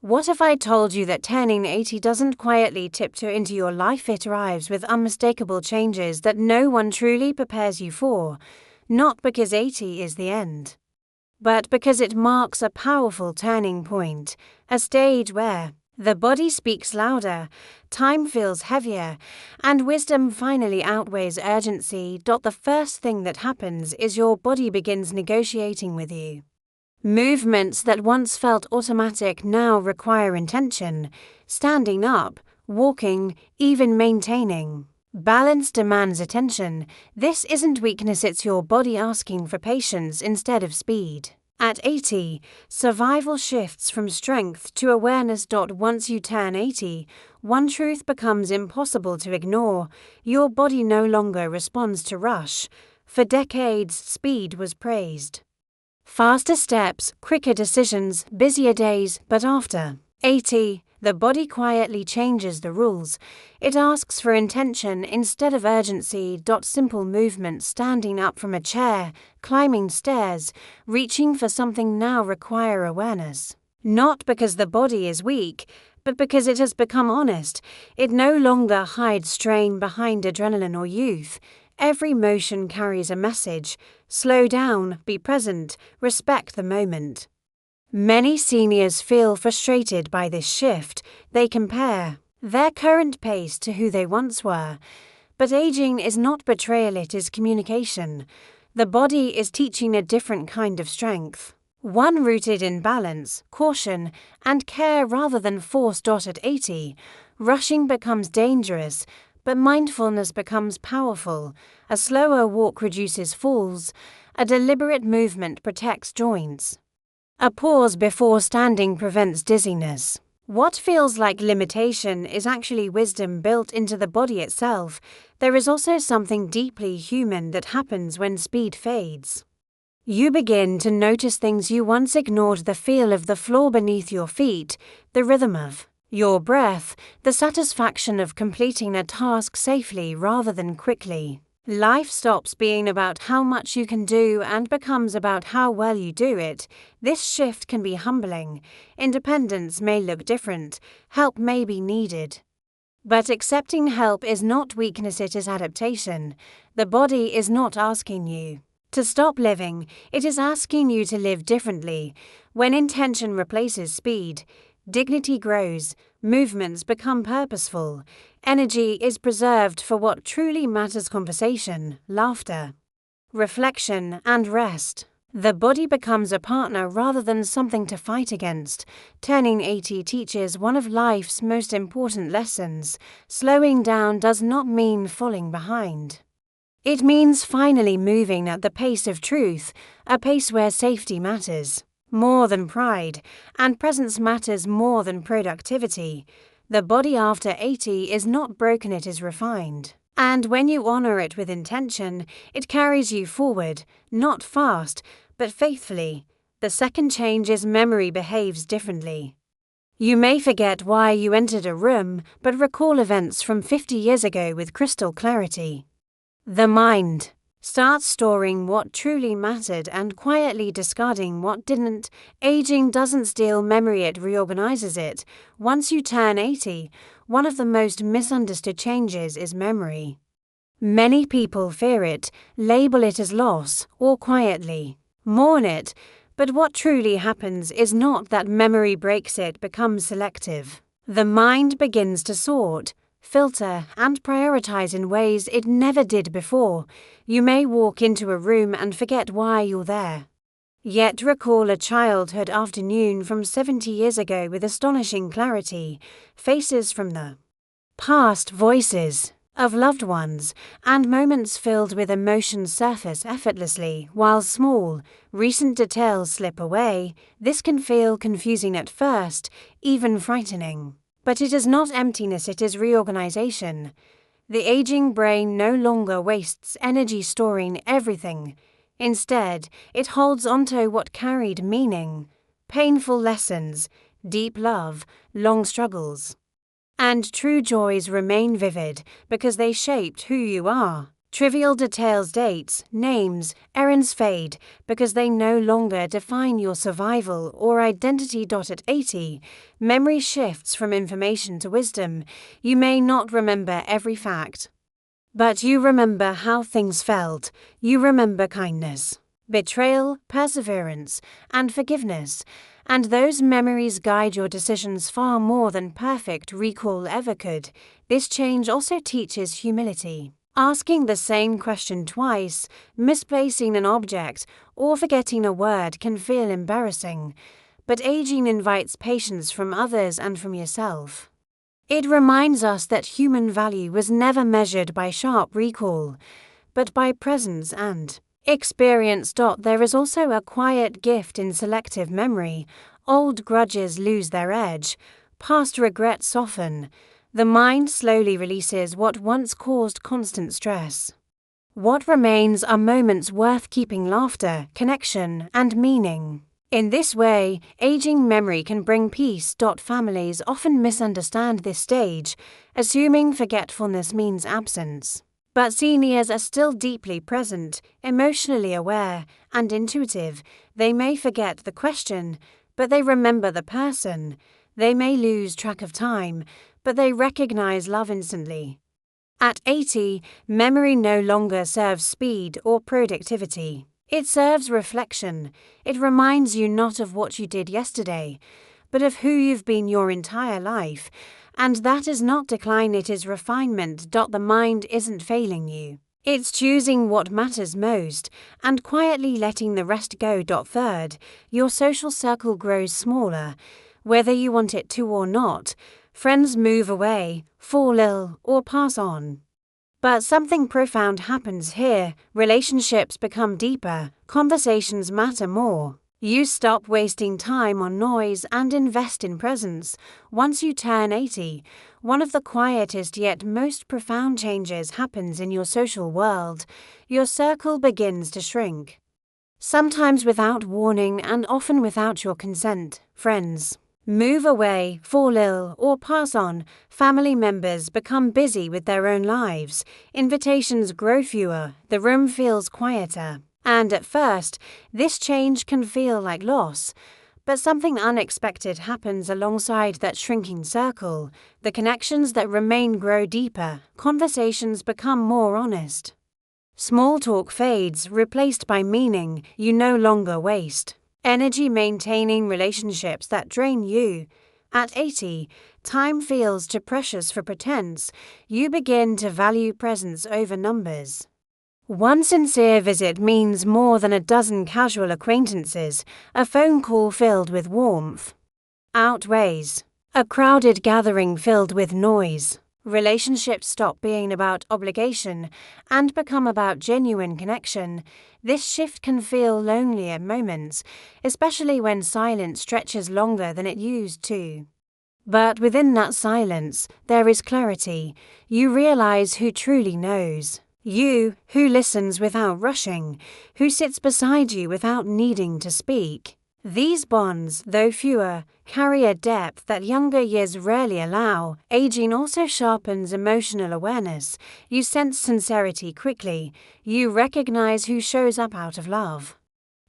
What if I told you that turning 80 doesn't quietly tiptoe into your life? It arrives with unmistakable changes that no one truly prepares you for, not because 80 is the end, but because it marks a powerful turning point, a stage where the body speaks louder, time feels heavier, and wisdom finally outweighs urgency. The first thing that happens is your body begins negotiating with you. Movements that once felt automatic now require intention. Standing up, walking, even maintaining balance demands attention. This isn't weakness, it's your body asking for patience instead of speed. At 80, survival shifts from strength to awareness. Once you turn 80, one truth becomes impossible to ignore. Your body no longer responds to rush. For decades, speed was praised. Faster steps, quicker decisions, busier days, but after 80, the body quietly changes the rules. It asks for intention instead of urgency. Simple movements, standing up from a chair, climbing stairs, reaching for something now require awareness. Not because the body is weak, but because it has become honest. It no longer hides strain behind adrenaline or youth. Every motion carries a message. Slow down, be present, respect the moment. Many seniors feel frustrated by this shift. They compare their current pace to who they once were. But aging is not betrayal, it is communication. The body is teaching a different kind of strength, one rooted in balance, caution, and care rather than force. At 80, rushing becomes dangerous, but mindfulness becomes powerful. A slower walk reduces falls. A deliberate movement protects joints. A pause before standing prevents dizziness. What feels like limitation is actually wisdom built into the body itself. There is also something deeply human that happens when speed fades. You begin to notice things you once ignored: the feel of the floor beneath your feet, the rhythm of your breath, the satisfaction of completing a task safely rather than quickly. Life stops being about how much you can do and becomes about how well you do it. This shift can be humbling. Independence may look different. Help may be needed. But accepting help is not weakness, it is adaptation. The body is not asking you to stop living, it is asking you to live differently. When intention replaces speed, dignity grows, movements become purposeful, energy is preserved for what truly matters: conversation, laughter, reflection, and rest. The body becomes a partner rather than something to fight against. Turning 80 teaches one of life's most important lessons. Slowing down does not mean falling behind. It means finally moving at the pace of truth, a pace where safety matters more than pride, and presence matters more than productivity. The body after 80 is not broken, it is refined. And when you honor it with intention, it carries you forward, not fast, but faithfully. The second change is memory behaves differently. You may forget why you entered a room, but recall events from 50 years ago with crystal clarity. The mind starts storing what truly mattered and quietly discarding what didn't. Aging doesn't steal memory, it reorganizes it. Once you turn 80, one of the most misunderstood changes is memory. Many people fear it, label it as loss, or quietly mourn it, but what truly happens is not that memory breaks, it becomes selective. The mind begins to sort, filter, and prioritize in ways it never did before. You may walk into a room and forget why you're there, yet recall a childhood afternoon from 70 years ago with astonishing clarity. Faces from the past, voices of loved ones, and moments filled with emotion surface effortlessly, while small, recent details slip away. This can feel confusing at first, even frightening. But it is not emptiness, it is reorganization. The aging brain no longer wastes energy storing everything. Instead, it holds onto what carried meaning, painful lessons, deep love, long struggles. And true joys remain vivid because they shaped who you are. Trivial details, dates, names, errands fade because they no longer define your survival or identity. At 80, memory shifts from information to wisdom. You may not remember every fact, but you remember how things felt. You remember kindness, betrayal, perseverance, and forgiveness, and those memories guide your decisions far more than perfect recall ever could. This change also teaches humility. Asking the same question twice, misplacing an object, or forgetting a word can feel embarrassing, but aging invites patience from others and from yourself. It reminds us that human value was never measured by sharp recall, but by presence and experience. There is also a quiet gift in selective memory. Old grudges lose their edge, past regrets soften. The mind slowly releases what once caused constant stress. What remains are moments worth keeping: laughter, connection, and meaning. In this way, aging memory can bring peace. Families often misunderstand this stage, assuming forgetfulness means absence. But seniors are still deeply present, emotionally aware, and intuitive. They may forget the question, but they remember the person. They may lose track of time, but they recognize love instantly. At 80, memory no longer serves speed or productivity. It serves reflection. It reminds you not of what you did yesterday, but of who you've been your entire life. And that is not decline, it is refinement. The mind isn't failing you. It's choosing what matters most and quietly letting the rest go. Third, your social circle grows smaller, whether you want it to or not. Friends move away, fall ill, or pass on. But something profound happens here. Relationships become deeper, conversations matter more. You stop wasting time on noise and invest in presence. Once you turn 80, one of the quietest yet most profound changes happens in your social world. Your circle begins to shrink. Sometimes without warning and often without your consent. Friends move away, fall ill, or pass on. Family members become busy with their own lives. Invitations grow fewer. The room feels quieter. And at first, this change can feel like loss. But something unexpected happens alongside that shrinking circle. The connections that remain grow deeper. Conversations become more honest. Small talk fades, replaced by meaning you no longer waste. Energy maintaining relationships that drain you. At 80, time feels too precious for pretense. You begin to value presence over numbers. One sincere visit means more than a dozen casual acquaintances. A phone call filled with warmth outweighs a crowded gathering filled with noise. Relationships stop being about obligation and become about genuine connection. This shift can feel lonely at moments, especially when silence stretches longer than it used to. But within that silence, there is clarity. You realize who truly knows. You, who listens without rushing, who sits beside you without needing to speak. These bonds, though fewer, carry a depth that younger years rarely allow. Aging also sharpens emotional awareness. You sense sincerity quickly. You recognize who shows up out of love,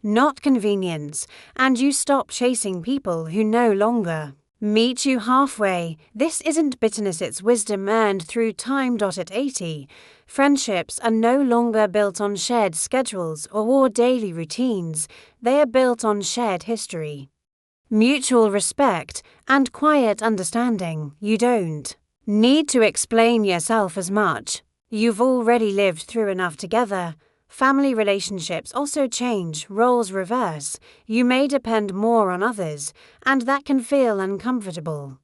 not convenience, and you stop chasing people who no longer meet you halfway. This isn't bitterness, it's wisdom earned through time. At 80, friendships are no longer built on shared schedules or daily routines. They are built on shared history, mutual respect, and quiet understanding. You don't need to explain yourself as much. You've already lived through enough together. Family relationships also change, roles reverse. You may depend more on others, and that can feel uncomfortable.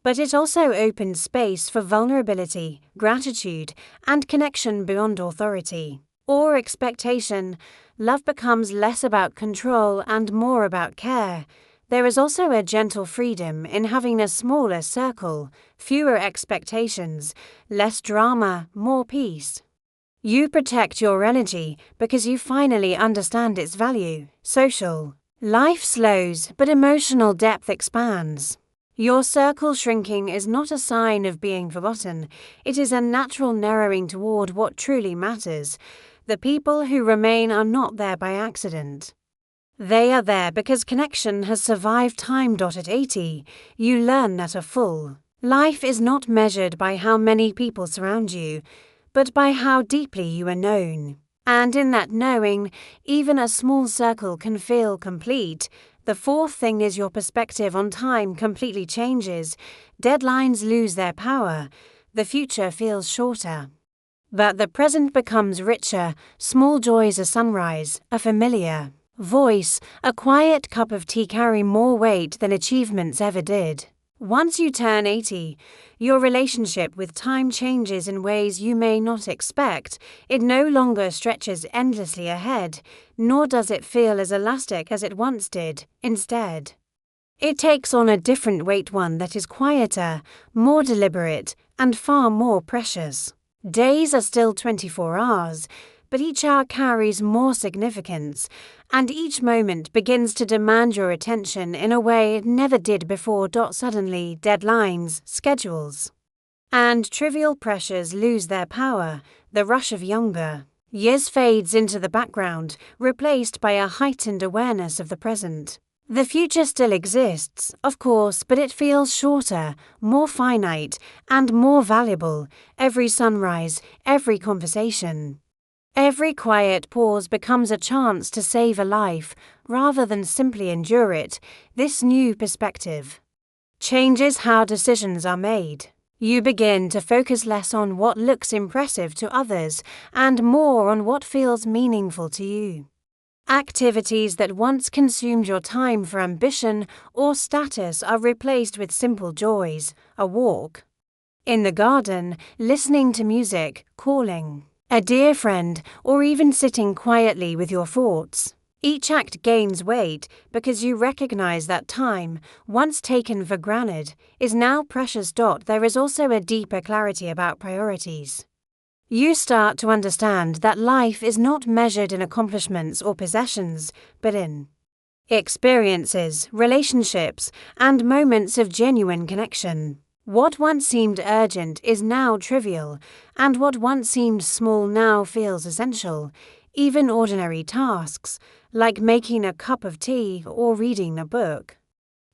But it also opens space for vulnerability, gratitude, and connection beyond authority or expectation. Love becomes less about control and more about care. There is also a gentle freedom in having a smaller circle, fewer expectations, less drama, more peace. You protect your energy because you finally understand its value. Social life slows, but emotional depth expands. Your circle shrinking is not a sign of being forgotten. It is a natural narrowing toward what truly matters. The people who remain are not there by accident. They are there because connection has survived time. At 80, you learn that a full life is not measured by how many people surround you, but by how deeply you are known. And in that knowing, even a small circle can feel complete. The fourth thing is your perspective on time completely changes. Deadlines lose their power. The future feels shorter. But the present becomes richer. Small joys, a sunrise, a familiar voice, a quiet cup of tea carry more weight than achievements ever did. Once you turn 80, your relationship with time changes in ways you may not expect. It no longer stretches endlessly ahead, nor does it feel as elastic as it once did. Instead, it takes on a different weight, one that is quieter, more deliberate, and far more precious. Days are still 24 hours, but each hour carries more significance, and each moment begins to demand your attention in a way it never did before. Suddenly, deadlines, schedules, and trivial pressures lose their power. The rush of younger years fades into the background, replaced by a heightened awareness of the present. The future still exists, of course, but it feels shorter, more finite, and more valuable. Every sunrise, every conversation, every quiet pause becomes a chance to save a life, rather than simply endure it. This new perspective changes how decisions are made. You begin to focus less on what looks impressive to others and more on what feels meaningful to you. Activities that once consumed your time for ambition or status are replaced with simple joys: a walk in the garden, listening to music, calling a dear friend, or even sitting quietly with your thoughts. Each act gains weight because you recognize that time, once taken for granted, is now precious. There is also a deeper clarity about priorities. You start to understand that life is not measured in accomplishments or possessions, but in experiences, relationships, and moments of genuine connection. What once seemed urgent is now trivial, and what once seemed small now feels essential. Even ordinary tasks, like making a cup of tea or reading a book,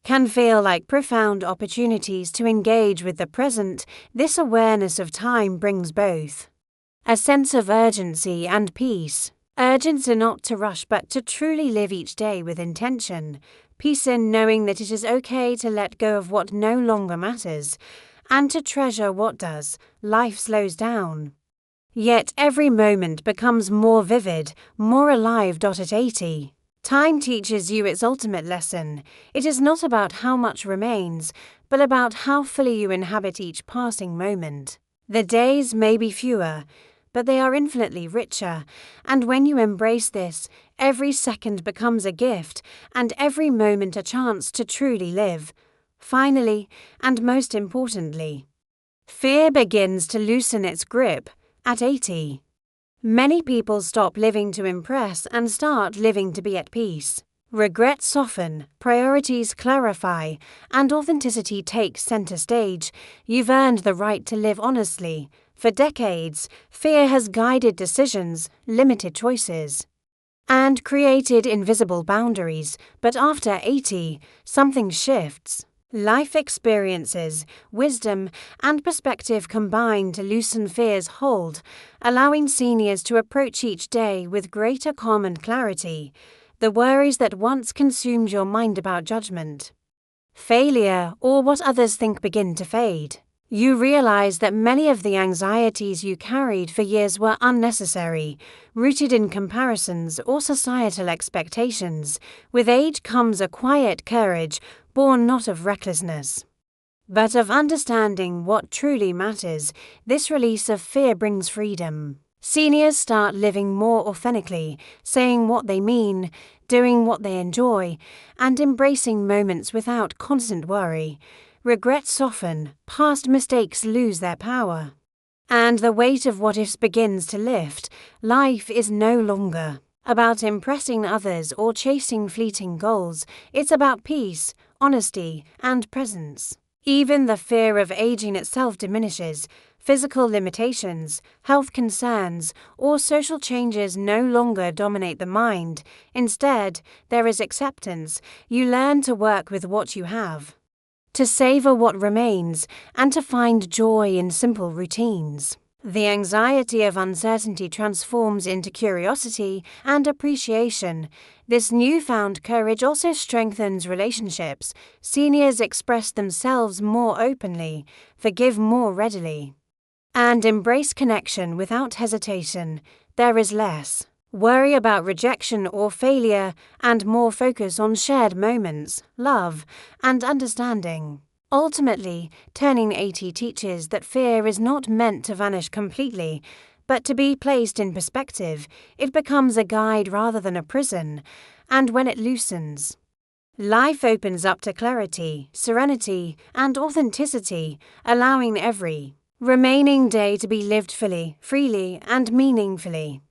can feel like profound opportunities to engage with the present. This awareness of time brings both a sense of urgency and peace. Urgency not to rush but to truly live each day with intention. Peace in knowing that it is okay to let go of what no longer matters, and to treasure what does. Life slows down, yet every moment becomes more vivid, more alive. At 80, time teaches you its ultimate lesson. It is not about how much remains, but about how fully you inhabit each passing moment. The days may be fewer, but they are infinitely richer, and when you embrace this, every second becomes a gift, and every moment a chance to truly live. Finally, and most importantly, fear begins to loosen its grip. At 80, many people stop living to impress and start living to be at peace. Regrets soften, priorities clarify, and authenticity takes center stage. You've earned the right to live honestly. For decades, fear has guided decisions, limited choices, and created invisible boundaries. But after 80, something shifts. Life experiences, wisdom, and perspective combine to loosen fear's hold, allowing seniors to approach each day with greater calm and clarity. The worries that once consumed your mind about judgment, failure, or what others think begin to fade. You realize that many of the anxieties you carried for years were unnecessary, rooted in comparisons or societal expectations. With age comes a quiet courage, born not of recklessness, but of understanding what truly matters. This release of fear brings freedom. Seniors start living more authentically, saying what they mean, doing what they enjoy, and embracing moments without constant worry. Regrets soften, past mistakes lose their power, and the weight of what-ifs begins to lift. Life is no longer about impressing others or chasing fleeting goals. It's about peace, honesty, and presence. Even the fear of aging itself diminishes. Physical limitations, health concerns, or social changes no longer dominate the mind. Instead, there is acceptance. You learn to work with what you have, to savor what remains, and to find joy in simple routines. The anxiety of uncertainty transforms into curiosity and appreciation. This newfound courage also strengthens relationships. Seniors express themselves more openly, forgive more readily, and embrace connection without hesitation. There is less worry about rejection or failure, and more focus on shared moments, love, and understanding. Ultimately, turning 80 teaches that fear is not meant to vanish completely, but to be placed in perspective. It becomes a guide rather than a prison, and when it loosens, life opens up to clarity, serenity, and authenticity, allowing every remaining day to be lived fully, freely, and meaningfully.